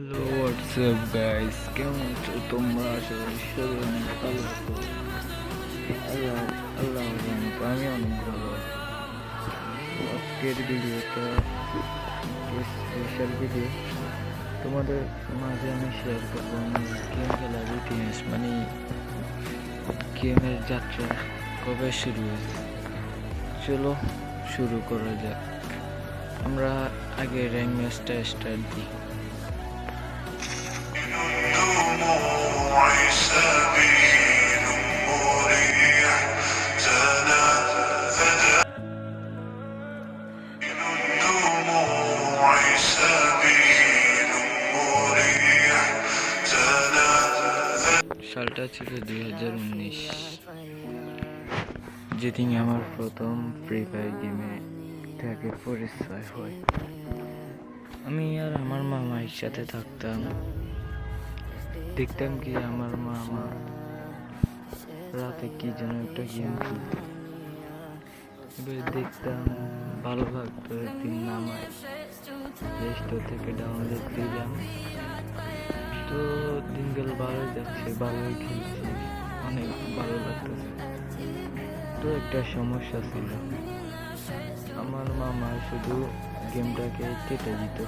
Hello WhatsApp guys, কেমন আছো তোমরা? আশা করি সবাই অনেক ভালো আছো। আল্লাহ আল্লাহ জানি তো আমি অনেক ভালো আছি। তো আজকের ভিডিওটা স্পেশাল ভিডিও, তোমাদের মাঝে আমি শেয়ার করবো আমার গেম খেলার ইতিহাস, মানে গেমের যাত্রা কবে শুরু হয়েছে। চলো শুরু করা যাক। আমরা আগে র্যাঙ্ক ম্যাচটা স্টার্ট দিই। دموعي سبيل مريح تنفذ دموعي سبيل مريح تنفذ সালটা ছিল 2019, যেদিন আমার প্রথম ফ্রি ফায়ার গেমে থেকে পরিচয় হয়। আমি আর আমার মামা একসাথে থাকতাম। দেখতাম কি আমার মামা রাতে কি যেন একটা গেম খেলত। এবার দেখতাম, ভালো লাগতো। একদিন নামায় প্লে স্টোর থেকে ডাউনলোড দিলাম। তো দিনকাল ভালোই যাচ্ছে, ভালোই খেলছি, অনেক ভালো লাগতেছে। তো একটা সমস্যা ছিল, আমার মামা শুধু গেমটাকে কেটে দিত।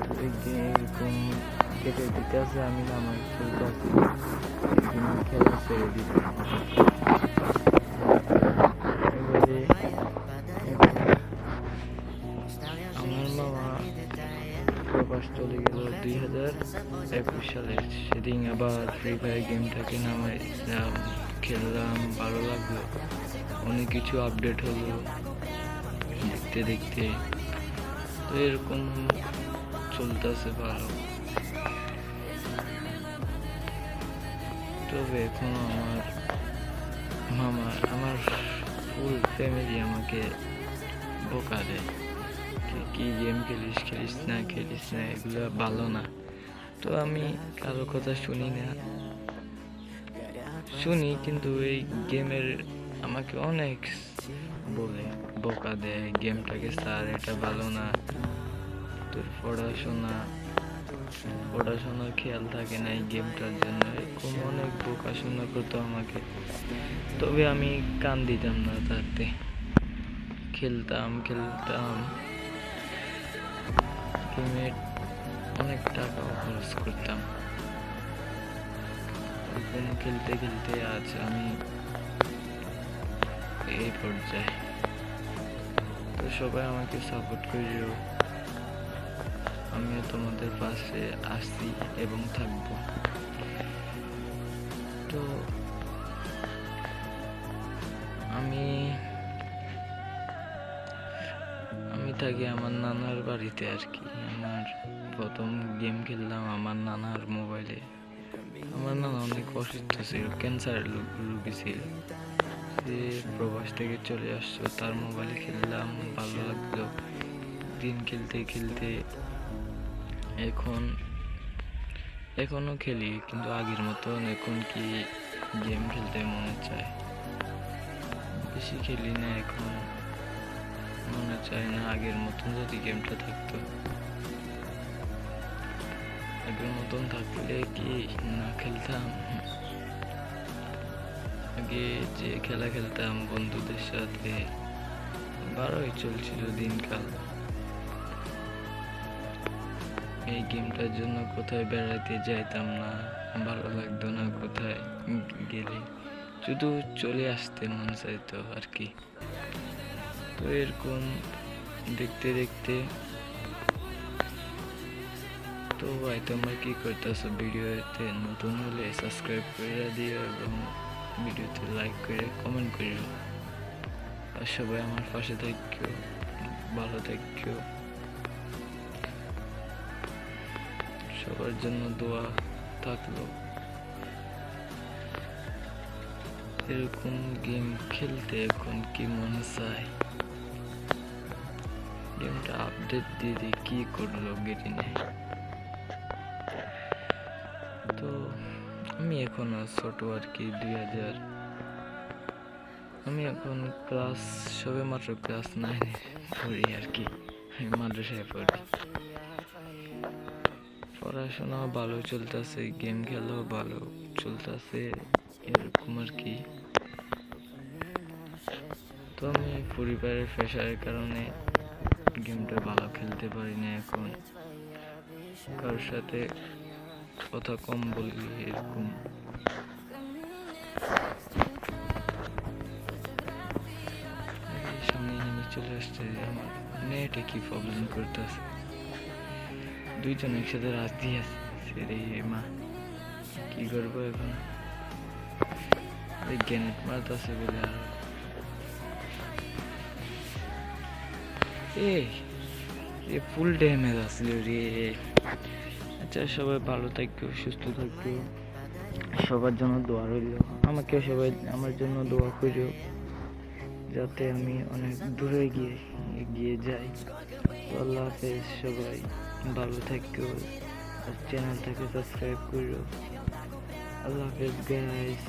তো একদিন এরকম কেটে দিতে আছে, আমি নামাই খেলতে আছি, একদিন খেলা ছেড়ে দিত। এবারে আমার মামা প্রবাস চলে গেল 2021 সালে। সেদিন আবার ফ্রি ফায়ার গেমটাকে নামাই খেললাম, ভালো লাগলো। অনেক কিছু আপডেট হলো দেখতে দেখতে। তো এরকম চলতেছে ভালো। তবে এখন আমার ফুল ফ্যামিলি আমাকে বোকা দেয়, কি গেম খেলিস না এগুলো ভালো না। তো আমি কারো কথা শুনি না, শুনি কিন্তু এই গেমের আমাকে অনেক বলে, বোকা দেয়, গেমটাকে স্যার এটা ভালো না, তোর পড়াশোনার খেয়াল থাকে না এই গেমটার জন্য। এরকম অনেক বোকাশোনা করতো আমাকে। তবে আমি কান দিতাম না, তাতে খেলতাম। গেমে অনেক টাকাও খরচ করতাম। এরকম খেলতে খেলতে আজ আমি এই পর্যায়ে। তো সবাই আমাকে সাপোর্ট করিও, আমিও তোমাদের পাশে আসছি এবং থাকবো। তো আমি থাকি আমার নানার বাড়িতে আর কি। আমার প্রথম গেম খেললাম আমার নানার মোবাইলে। আমার নানা অনেক অসুস্থ ছিল, ক্যান্সারের রোগী ছিল। সে প্রবাস থেকে চলে আসছো, তার মোবাইলে খেললাম, ভালো লাগলো। দিন খেলতে খেলতে এখনো খেলি, কিন্তু আগের মতন এখন কি গেম খেলতে মনে চায়, বেশি খেলি না এখন। মনে চায় না আগের মতন, যদি গেমটা থাকতো, আগের মতন থাকলে কি না খেলতাম। আগে যে খেলা খেলতাম বন্ধুদের সাথে, ভালোই চলছিল দিনকাল। এই গেমটার জন্য কোথায় বেড়াতে যাইতাম না, ভালো লাগতো না কোথায় গেলে, শুধু চলে আসতে মন চাইতো আর কি। তো এরকম দেখতে দেখতে, তো ভাই তোমরা কি করতেছো? ভিডিওতে নতুন হলে সাবস্ক্রাইব করে দিও এবং ভিডিওতে লাইক করে কমেন্ট করিও। আর সবাই আমার পাশে থাকিও, ভালো থাকিও, সবার জন্য দোয়া থাকলো। এরকম গেম খেলতে এখন কি মনে চায়। গেমটা আপডেট দিয়ে কি করলো গেটিনে। তো আমি এখনো ছোট আর কি, আমি এখন সবে মাত্র ক্লাস 9 পড়ি আর কি, আমি মাদ্রাসায় পড়ি। পড়াশোনাও ভালো চলতেছে, গেম খেলাও ভালো চলতেছে, এরকম আর কি। তো আমি পরিবারের প্রেশারের কারণে গেমটা ভালো খেলতে পারি না এখন, কারোর সাথে কথা কম বলি এরকম। সামনে এনিমি চলে আসছে, আমার নেটে কি প্রবলেম করতেছে, দুইজন একসাথে রাত দিয়ে আসছে রে মা, কি করবো এখন? গ্রেনেড মারতেছে বলে আর এ ফুল ড্যামেজ আসছিল রে। আচ্ছা, সবাই ভালো থাকো, সুস্থ থাকো, সবার জন্য দোয়া রইল। আমাকে সবাই আমার জন্য দোয়া করো, যাতে আমি অনেক দূরে এগিয়ে যাই। তো আল্লাহ হাফেজ, সবাই ভালো থাকো, আর চ্যানেলটাকে সাবস্ক্রাইব করো। আল্লাহ হাফেজ গাইস।